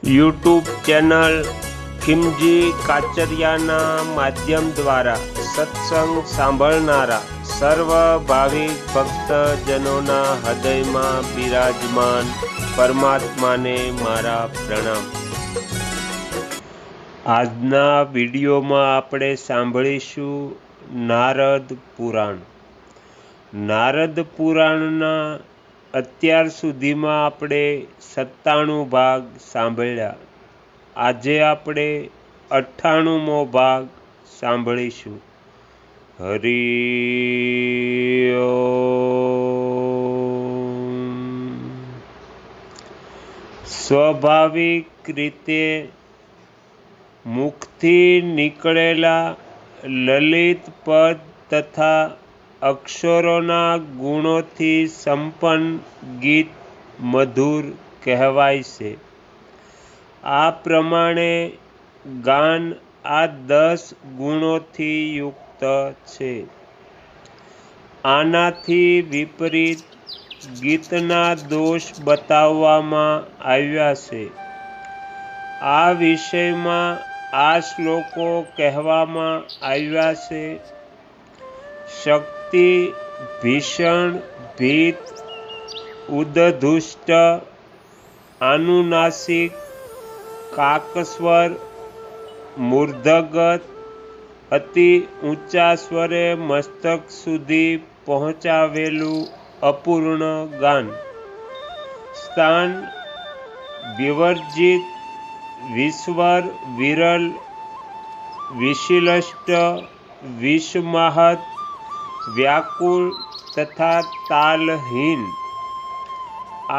YouTube channel Khimji કાચરિયાના માધ્યમ દ્વારા સત્સંગ સાંભળનારા સર્વ ભાવિક ભક્તજનોના હૃદયમાં બિરાજમાન પરમાત્માને મારા પ્રણામ। આજના વિડીયોમાં આપણે સાંભળીશું નારદ પુરાણ। નારદ પુરાણના અત્યાર સુધીમાં આપણે 97 ભાગ સાંભળ્યા। આજે આપણે 98મો ભાગ સાંભળીશું। હરિ ઓમ। સ્વાભાવિક રીતે મુખથી નીકળેલા લલિત પદ તથા અક્ષરોના ગુણોથી સંપન્ન ગીત મધુર કહેવાય છે। આ પ્રમાણે ગાન આ 10 ગુણોથી યુક્ત છે। આનાથી વિપરીત ગીતના દોષ બતાવવામાં આવ્યા છે। આ વિષયમાં આ શ્લોકો કહેવામાં આવ્યા છે। શક્તિ ભીષણ ભીત ઉદધુષ્ટ આનુનાસિક કાકસ્વર મૂર્ધગત અતિ ઊંચા સ્વરે મસ્તક સુધી પહોંચાવેલું અપૂર્ણ ગાન, સ્થાન વિવર્જિત વિસ્વર વિરલ વિશિષ્ટ વિષમાહત વ્યાકુળ તથા તાલહીન,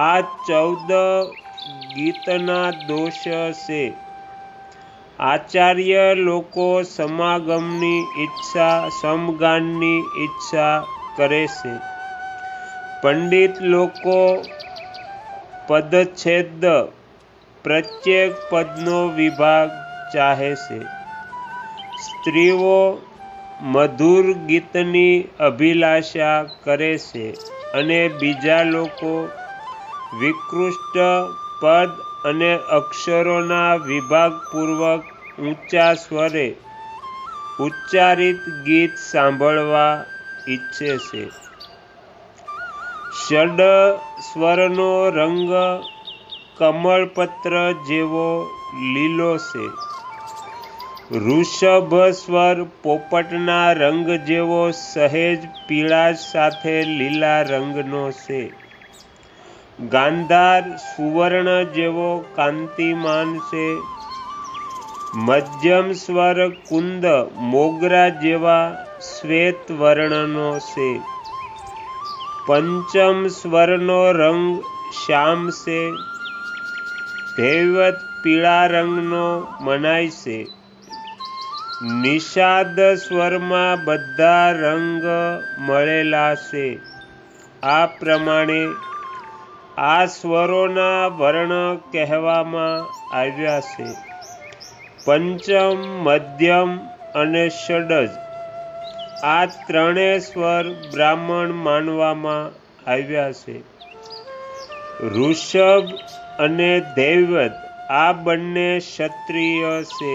આ 14 ગીતના દોષ છે। આચાર્ય લોકો સમાગમની ઈચ્છા સમગાનની ઈચ્છા કરે છે। પંડિત લોકો પદચ્છેદ પ્રત્યેક પદનો વિભાગ ચાહે છે। સ્ત્રીઓ મધુર ગીતની અભિલાષા કરે છે અને બીજા લોકો વિકૃષ્ટ પદ અને અક્ષરોના વિભાગપૂર્વક ઊંચા સ્વરે ઉચ્ચારિત ગીત સાંભળવા ઈચ્છે છે। ષડ સ્વરનો રંગ કમળપત્ર જેવો લીલો છે। ઋષભ સ્વર પોપટના રંગ જેવો સહેજ પીળાશ સાથે લીલા રંગનો છે। ગાંધાર સુવર્ણ જેવો કાંતિમાન છે। મધ્યમ સ્વર કુંદ મોગરા જેવા શ્વેત વર્ણનો છે। પંચમ સ્વરનો રંગ શ્યામ છે। ધૈવત પીળા રંગનો મનાય છે। નિષાદ સ્વરમાં બધા રંગ મળેલા છે। આ પ્રમાણે આ સ્વરોના વર્ણ કહેવામાં આવ્યા છે। પંચમ મધ્યમ અને ષડજ આ 3 સ્વર બ્રાહ્મણ માનવામાં આવ્યા છે। ઋષભ અને ધૈવત આ બંને ક્ષત્રિય છે।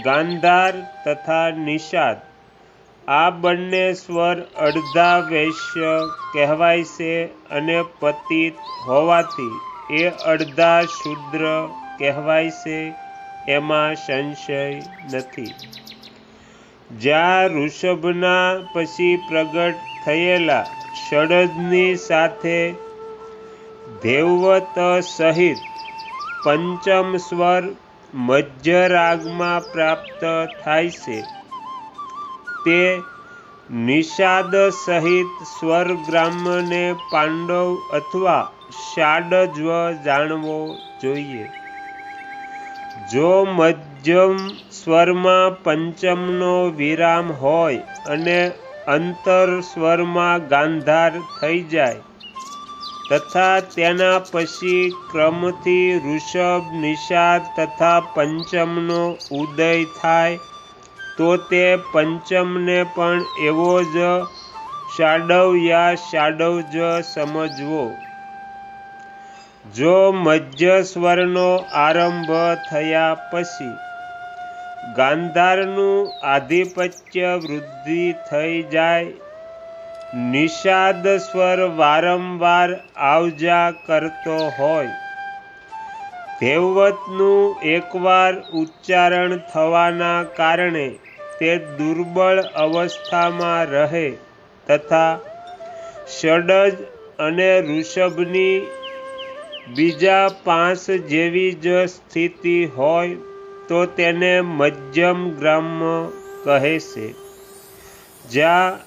ગાંધાર તથા નિષાદ આ બંને સ્વર અડધા વૈશ્ય કહેવાય છે અને પતિત હોવાથી એ અડધા શૂદ્ર કહેવાય છે, એમાં સંશય નથી। જ્યાં ઋષભના પછી પ્રગટ થયેલા ષડજની સાથે ધૈવત સહિત પંચમ સ્વર મધ્ય રાગમાં પ્રાપ્ત થાય છે, તે નિષાદ સહિત સ્વરગ્રામને પાંડવ અથવા ષાડજ્વ જાણવો જોઈએ। જો મધ્યમ સ્વરમાં પંચમનો વિરામ હોય અને અંતર સ્વરમાં ગાંધાર થઈ જાય તથા તેના પછી ક્રમથી ઋષભ નિષાદ તથા પંચમનો ઉદય થાય તો તે પંચમને પણ એવો જ ષાડવ યા ષાડવજ સમજવો। જો મધ્ય સ્વરનો આરંભ થયા પછી ગાંધારનું આધિપત્ય વૃદ્ધિ થઈ જાય, નિષાદ સ્વર વારંવાર આવજા કરતો હોય, ધૈવતનું એકવાર ઉચ્ચારણ થવાના કારણે તે દુર્બળ અવસ્થામાં રહે તથા ષડજ અને ઋષભની બીજા 5 જેવી જ સ્થિતિ હોય તો તેને મધ્યમ ગ્રામ્ય કહે છે. જ્યાં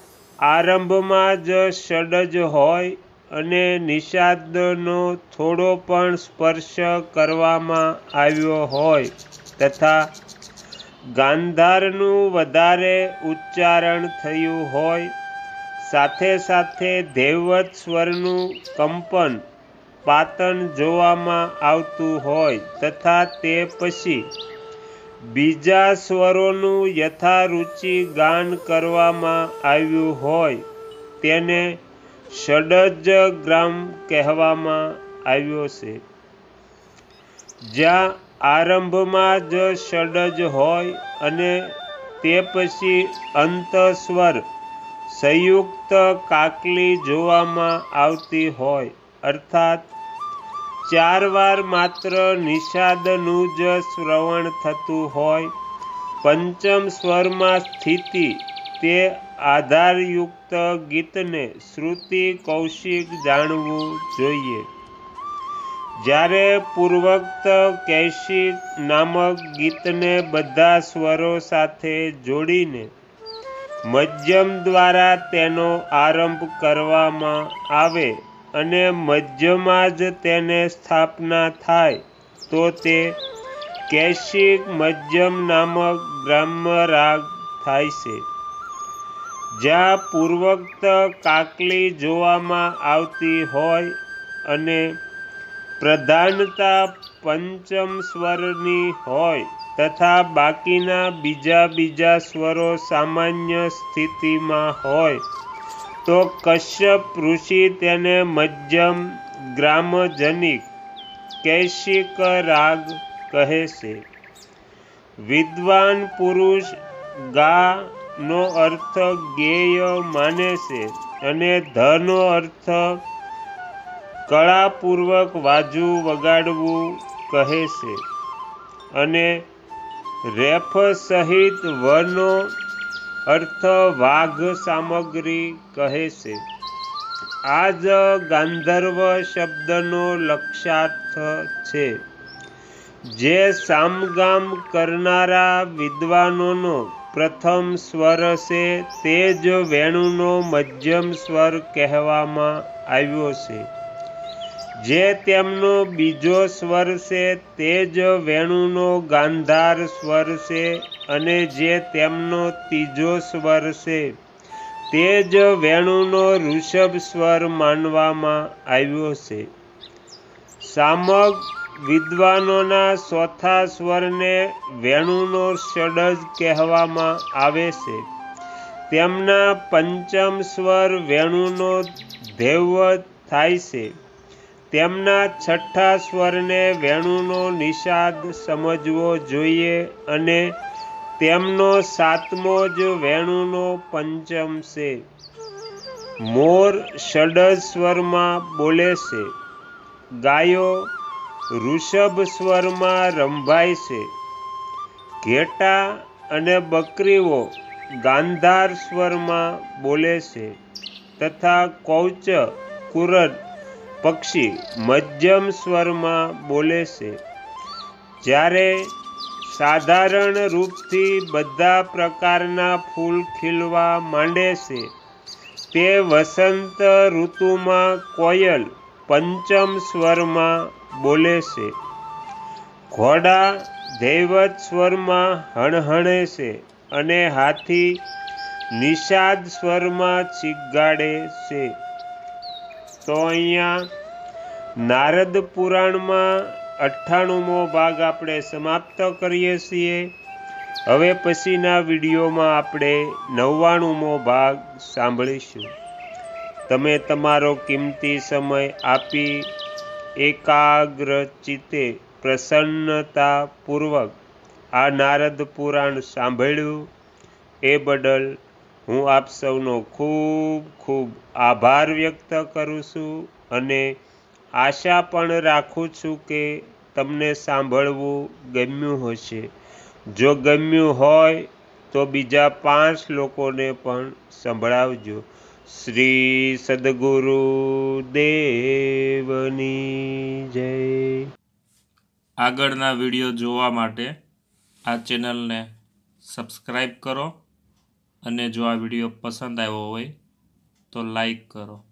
આરંભમાં જ ષડજ હોય અને નિષાદનો થોડો પણ સ્પર્શ કરવામાં આવ્યો હોય તથા ગાંધારનું વધારે ઉચ્ચારણ થયું હોય, સાથે સાથે ધૈવત સ્વરનું કંપન પાતન જોવામાં આવતું હોય તથા તે પછી બીજા સ્વરોનું યથારુચિ ગાન કરવામાં આવ્યું હોય, તેને ષડજ ગ્રામ કહેવામાં આવ્યો છે. જ્યાં આરંભમાં જ ષડજ હોય અને તે પછી અંતસ્વર સંયુક્ત કાકલી જોવામાં આવતી હોય, અર્થાત 4 વાર માત્ર નિષાદનું જ શ્રવણ થતું હોય, પંચમ સ્વરમાં સ્થિતિ તે આધારયુક્ત ગીતને શ્રુતિ કૌશિક જાણવું જોઈએ. જ્યારે પૂર્વોક્ત કૈશિક નામક ગીતને બધા સ્વરો સાથે જોડીને મધ્યમ દ્વારા તેનો આરંભ કરવામાં આવે અને મધ્યમાં જ તેને સ્થાપના થાય તો તે કૈશિક મધ્યમ નામક ગ્રામ્ય રાગ થાય છે. જ્યાં પૂર્વોક્ત કાકલી જોવામાં આવતી હોય અને પ્રધાનતા પંચમ સ્વરની હોય તથા બાકીના બીજા સ્વરો સામાન્ય સ્થિતિમાં હોય તો કશ્યપ ઋષિ તેને મધ્યમ ગ્રામજનિક કૈશિક રાગ કહે છે. વિદ્વાન પુરુષ ગા નો અર્થ ગેય માને છે અને ધ નો અર્થ કળાપૂર્વક વાજુ વગાડવું કહે છે અને રેફ સહિત વનો અર્થ વાઘ સામગ્રી કહે છે. આ જ ગાંધર્વ શબ્દનો લક્ષાર્થ છે. જે સામગામ કરનારા વિદ્વાનોનો પ્રથમ સ્વર છે તે જ વેણુનો મધ્યમ સ્વર કહેવામાં આવ્યો છે. જે તેમનો બીજો સ્વર છે તે જ વેણુનો ગાંધાર સ્વર છે અને જે તેમનો ત્રીજો સ્વર છે તે જ વેણુનો ઋષભ સ્વર માનવામાં આવ્યો છે. સામગ વિદ્વાનોના ચોથા સ્વરને વેણુનો ષડજ કહેવામાં આવે છે. તેમના પંચમ સ્વર વેણુનો ધૈવત થાય છે. તેમના છઠ્ઠા સ્વરને વેણુનો નિષાદ સમજવો જોઈએ અને તેમનો સાતમો જ વેણુનો પંચમ છે. મોર ષડજ સ્વરમાં બોલે છે. ગાયો ઋષભ સ્વરમાં રંભાય છે. ઘેટા અને બકરીઓ ગાંધાર સ્વરમાં બોલે છે તથા કૌચ કુરદ પક્ષી મધ્યમ સ્વરમાં બોલે છે. જ્યારે સાધારણ રૂપથી બધા પ્રકારના ફૂલ ખીલવા માંડે છે તે વસંત ઋતુમાં કોયલ પંચમ સ્વરમાં બોલે છે. ઘોડા ધૈવત સ્વરમાં હણહણે છે અને હાથી નિષાદ સ્વરમાં ચીગાડે છે. તો અહીંયા નારદ પુરાણમાં 98મો ભાગ આપણે સમાપ્ત કરીએ છીએ. હવે પછીના વિડીયોમાં આપણે 99મો ભાગ સાંભળીશું. તમે તમારો કિંમતી સમય આપી એકાગ્ર ચિત્તે પ્રસન્નતાપૂર્વક આ નારદ પુરાણ સાંભળ્યું એ બદલ હું આપ સૌનો ખૂબ ખૂબ આભાર વ્યક્ત કરું છું અને આશા પણ રાખું છું કે તમને સાંભળવું ગમ્યું હશે. જો ગમ્યું હોય તો બીજા 5 લોકોને પણ સંભળાવજો. શ્રી સદ્ગુરુ દેવની જય. આગળના વિડીયો જોવા માટે આ ચેનલને સબસ્ક્રાઈબ કરો અને જો આ વિડીયો પસંદ આવ્યો હોય તો લાઈક કરો.